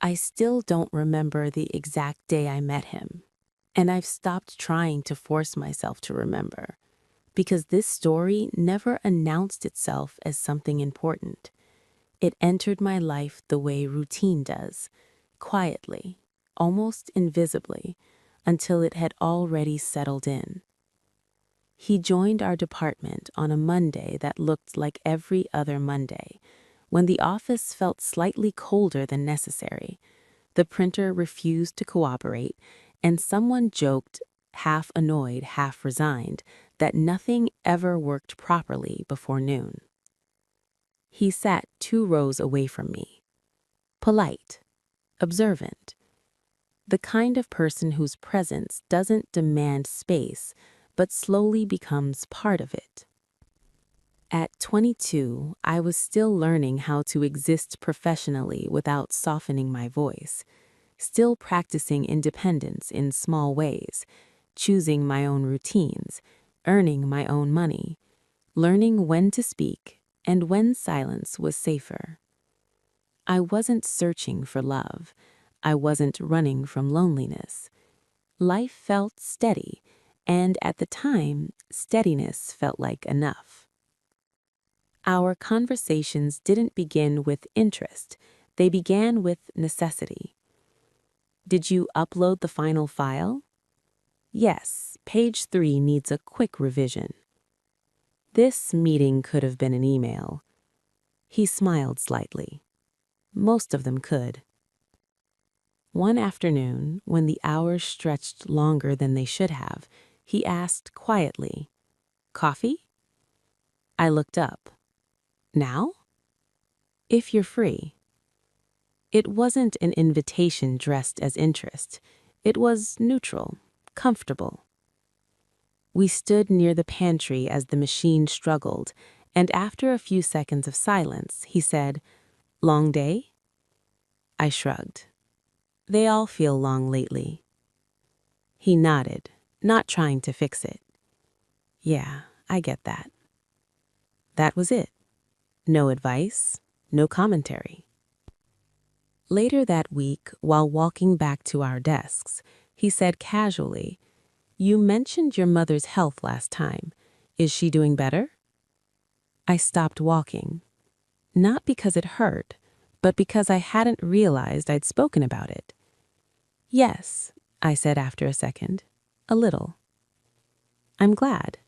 I still don't remember the exact day I met him, and I've stopped trying to force myself to remember, because this story never announced itself as something important. It entered my life the way routine does, quietly, almost invisibly, until it had already settled in. He joined our department on a Monday that looked like every other Monday, when the office felt slightly colder than necessary. The printer refused to cooperate, and someone joked, half annoyed, half resigned, that nothing ever worked properly before noon. He sat 2 rows away from me. Polite, observant, the kind of person whose presence doesn't demand space, but slowly becomes part of it. At 22, I was still learning how to exist professionally without softening my voice, still practicing independence in small ways, choosing my own routines, earning my own money, learning when to speak and when silence was safer. I wasn't searching for love. I wasn't running from loneliness. Life felt steady, and at the time, steadiness felt like enough. Our conversations didn't begin with interest. They began with necessity. Did you upload the final file? Yes, page 3 needs a quick revision. This meeting could have been an email. He smiled slightly. Most of them could. One afternoon, when the hours stretched longer than they should have, he asked quietly, "Coffee?" I looked up. "Now?" "If you're free." It wasn't an invitation dressed as interest. It was neutral, comfortable. We stood near the pantry as the machine struggled, and after a few seconds of silence, he said, "Long day?" I shrugged. "They all feel long lately." He nodded, not trying to fix it. "Yeah, I get that." That was it. No advice, no commentary. Later that week, while walking back to our desks, he said casually, "You mentioned your mother's health last time. Is she doing better?" I stopped walking. Not because it hurt, but because I hadn't realized I'd spoken about it. "Yes," I said after a second. "A little." "I'm glad,"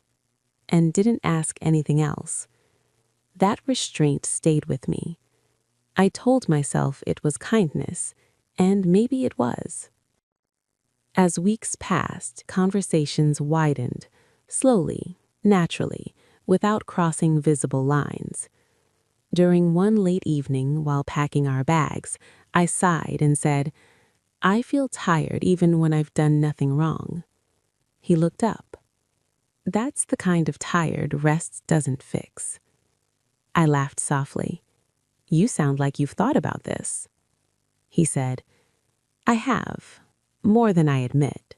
and didn't ask anything else. That restraint stayed with me. I told myself it was kindness, and maybe it was. As weeks passed, conversations widened, slowly, naturally, without crossing visible lines. During one late evening, while packing our bags, I sighed and said, "I feel tired even when I've done nothing wrong." He looked up. "That's the kind of tired rest doesn't fix." I laughed softly. "You sound like you've thought about this." He said, "I have, more than I admit."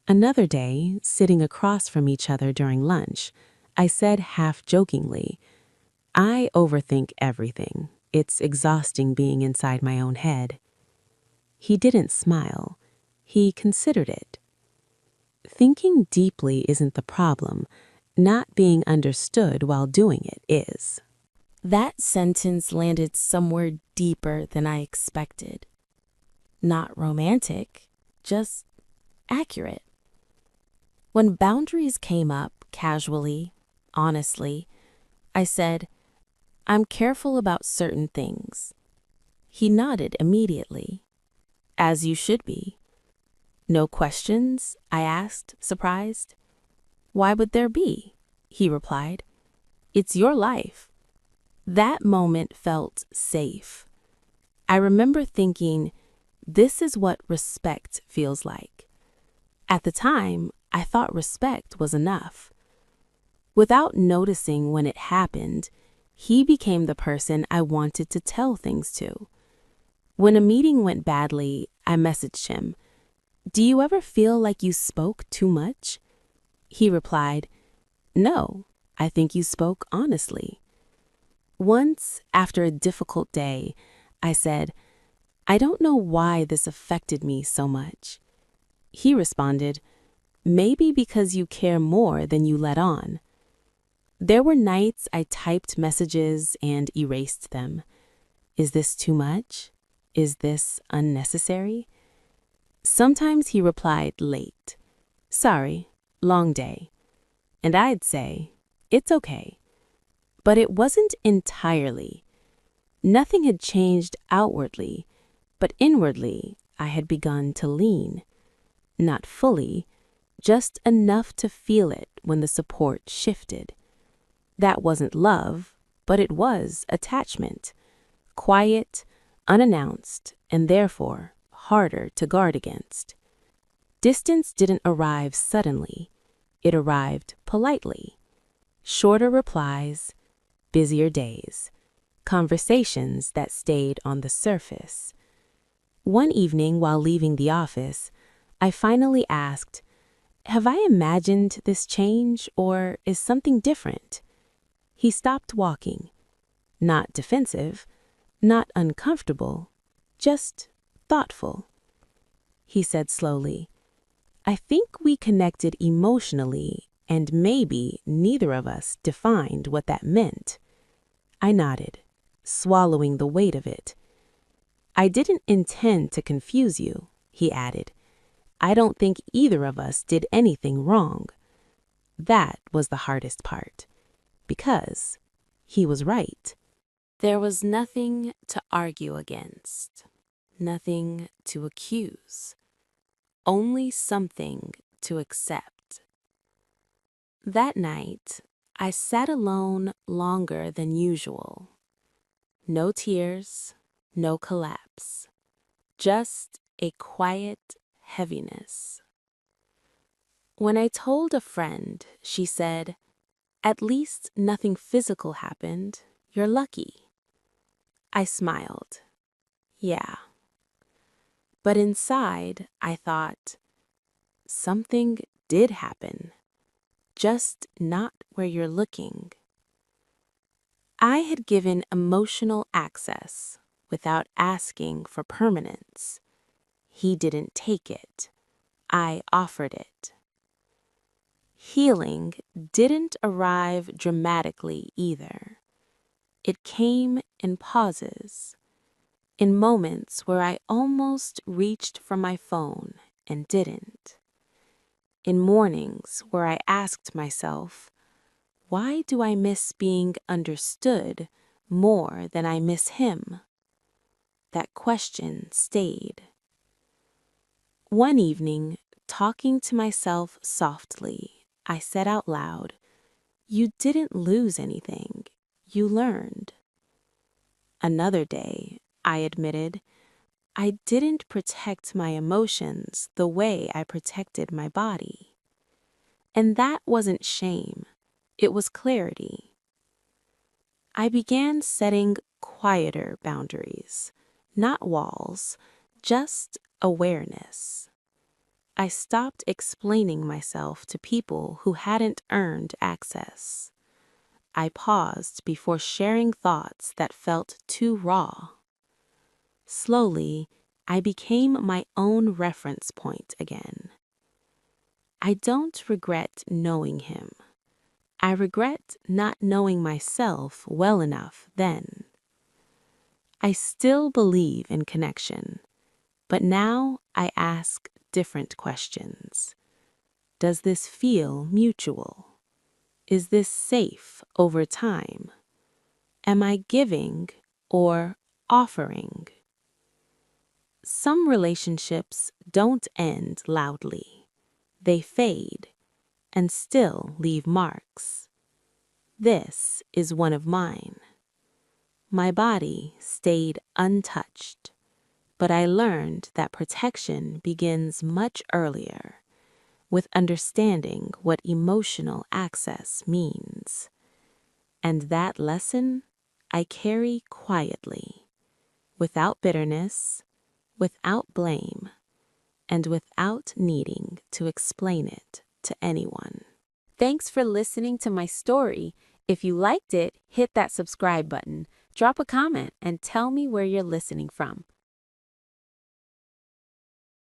Another day, sitting across from each other during lunch, I said half-jokingly, "I overthink everything. It's exhausting being inside my own head." He didn't smile. He considered it. Thinking deeply isn't the problem. Not being understood while doing it is. That sentence landed somewhere deeper than I expected. Not romantic, just accurate. When boundaries came up casually, honestly, I said, "I'm careful about certain things." He nodded immediately. "As you should be." "No questions?" I asked, surprised. "Why would there be?" he replied. "It's your life." That moment felt safe. I remember thinking, this is what respect feels like. At the time, I thought respect was enough. Without noticing when it happened, he became the person I wanted to tell things to. When a meeting went badly, I messaged him, "Do you ever feel like you spoke too much?" He replied, "No, I think you spoke honestly." Once, after a difficult day, I said, "I don't know why this affected me so much." He responded, "Maybe because you care more than you let on." There were nights I typed messages and erased them. Is this too much? Is this unnecessary? Sometimes he replied late. "Sorry, long day." And I'd say, "It's okay." But it wasn't entirely. Nothing had changed outwardly, but inwardly I had begun to lean. Not fully, just enough to feel it when the support shifted. That wasn't love, but it was attachment. Quiet, unannounced, and therefore harder to guard against. Distance didn't arrive suddenly. It arrived politely. Shorter replies, busier days, conversations that stayed on the surface. One evening while leaving the office, I finally asked, "Have I imagined this change, or is something different?" He stopped walking. Not defensive, not uncomfortable, just thoughtful. He said slowly, "I think we connected emotionally, and maybe neither of us defined what that meant." I nodded, swallowing the weight of it. "I didn't intend to confuse you," he added. "I don't think either of us did anything wrong." That was the hardest part, because he was right. There was nothing to argue against, nothing to accuse, only something to accept. That night, I sat alone longer than usual. No tears, no collapse, just a quiet heaviness. When I told a friend, she said, "At least nothing physical happened. You're lucky." I smiled. Yeah. But inside, I thought, something did happen, just not where you're looking. I had given emotional access without asking for permanence. He didn't take it. I offered it. Healing didn't arrive dramatically either. It came in pauses, in moments where I almost reached for my phone and didn't. In mornings where I asked myself, why do I miss being understood more than I miss him? That question stayed. One evening, talking to myself softly, I said out loud, "You didn't lose anything. You learned." Another day, I admitted, "I didn't protect my emotions the way I protected my body." And that wasn't shame. It was clarity. I began setting quieter boundaries, not walls, just awareness. I stopped explaining myself to people who hadn't earned access. I paused before sharing thoughts that felt too raw. Slowly, I became my own reference point again. I don't regret knowing him. I regret not knowing myself well enough then. I still believe in connection, but now I ask different questions. Does this feel mutual? Is this safe over time? Am I giving or offering? Some relationships don't end loudly. They fade and still leave marks. This is one of mine. My body stayed untouched, but I learned that protection begins much earlier, with understanding what emotional access means. And that lesson I carry quietly, without bitterness, without blame, and without needing to explain it to anyone. Thanks for listening to my story. If you liked it, hit that subscribe button, drop a comment, and tell me where you're listening from.